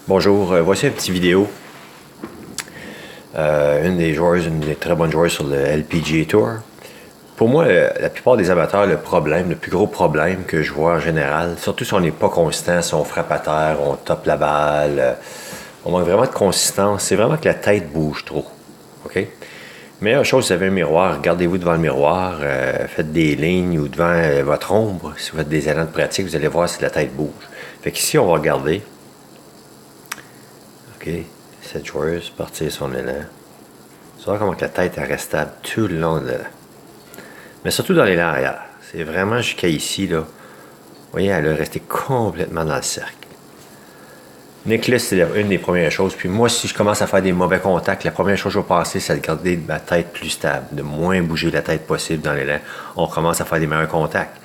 Bonjour, voici une petite vidéo. Une des très bonnes joueuses sur le LPGA Tour. Pour moi, la plupart des amateurs, le plus gros problème que je vois en général, surtout si on n'est pas constant, si on frappe à terre, on tape la balle, on manque vraiment de consistance, c'est vraiment que la tête bouge trop. OK? Meilleure chose, si vous avez un miroir, regardez-vous devant le miroir, faites des lignes ou devant votre ombre. Si vous faites des élans de pratique, vous allez voir si la tête bouge. Fait qu'ici, on va regarder. OK, cette joueuse, partir son élan. Tu vois comment que la tête est restable tout le long de l'élan. Mais surtout dans l'élan arrière. C'est vraiment jusqu'à ici, là. Vous voyez, elle est restée complètement dans le cercle. Nicholas, c'est une des premières choses. Puis moi, si je commence à faire des mauvais contacts, la première chose que je vais passer, c'est de garder ma tête plus stable, de moins bouger la tête possible dans l'élan. On commence à faire des meilleurs contacts.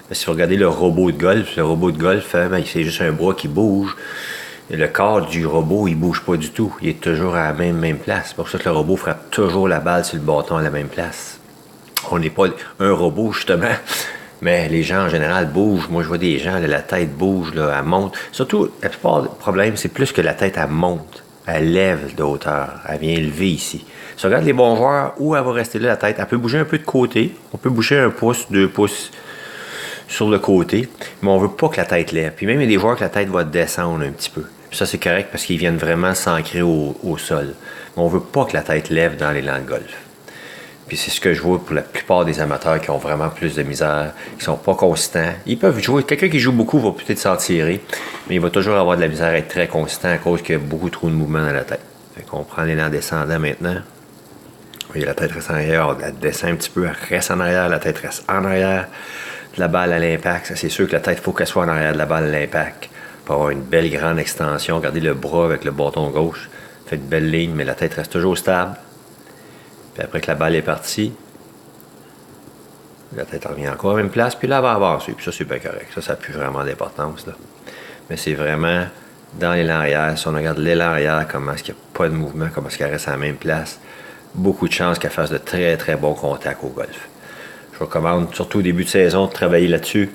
Mais si vous regardez le robot de golf, c'est juste un bras qui bouge. Et le corps du robot, il bouge pas du tout. Il est toujours à la même place. C'est pour ça que le robot frappe toujours la balle sur le bâton à la même place. On n'est pas un robot, justement. Mais les gens, en général, bougent. Moi, je vois des gens, là, la tête bouge, là, elle monte. Surtout, la plupart des problèmes, c'est plus que la tête, elle monte. Elle lève de hauteur. Elle vient élever ici. Si on regarde les bons joueurs, où elle va rester là, la tête, elle peut bouger un peu de côté. On peut bouger 1 pouce, 2 pouces sur le côté, mais on veut pas que la tête lève. Puis même, il y a des joueurs que la tête va descendre un petit peu. Puis ça, c'est correct parce qu'ils viennent vraiment s'ancrer au sol. Mais on veut pas que la tête lève dans l'élan de golf. Puis c'est ce que je vois pour la plupart des amateurs qui ont vraiment plus de misère, qui sont pas constants. Ils peuvent jouer. Quelqu'un qui joue beaucoup va peut-être s'en tirer, mais il va toujours avoir de la misère à être très constant à cause qu'il y a beaucoup trop de mouvement dans la tête. Fait qu'on prend l'élan descendant maintenant. Vous voyez, la tête reste en arrière, elle descend un petit peu, elle reste en arrière, la tête reste en arrière. La balle à l'impact, ça c'est sûr que la tête, il faut qu'elle soit en arrière de la balle à l'impact pour avoir une belle grande extension. Regardez le bras avec le bâton gauche, fait une belle ligne, mais la tête reste toujours stable. Puis après que la balle est partie, la tête revient encore à la même place, puis là, elle va avancer. Puis ça, c'est bien correct. Ça n'a plus vraiment d'importance, là. Mais c'est vraiment dans l'élan arrière. Si on regarde l'élan arrière, comment est-ce qu'il n'y a pas de mouvement, comment est-ce qu'elle reste à la même place, beaucoup de chances qu'elle fasse de très, très bons contacts au golf. Je recommande, surtout au début de saison, de travailler là-dessus.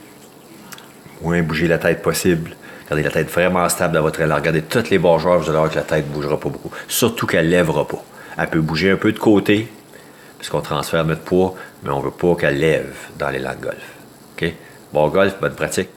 Moins bouger la tête possible. Gardez la tête vraiment stable dans votre élan. Regardez tous les bons joueurs, vous allez voir que la tête ne bougera pas beaucoup. Surtout qu'elle ne lèvera pas. Elle peut bouger un peu de côté, puisqu'on transfère notre poids, mais on ne veut pas qu'elle lève dans l'élan de golf. OK? Bon golf, bonne pratique.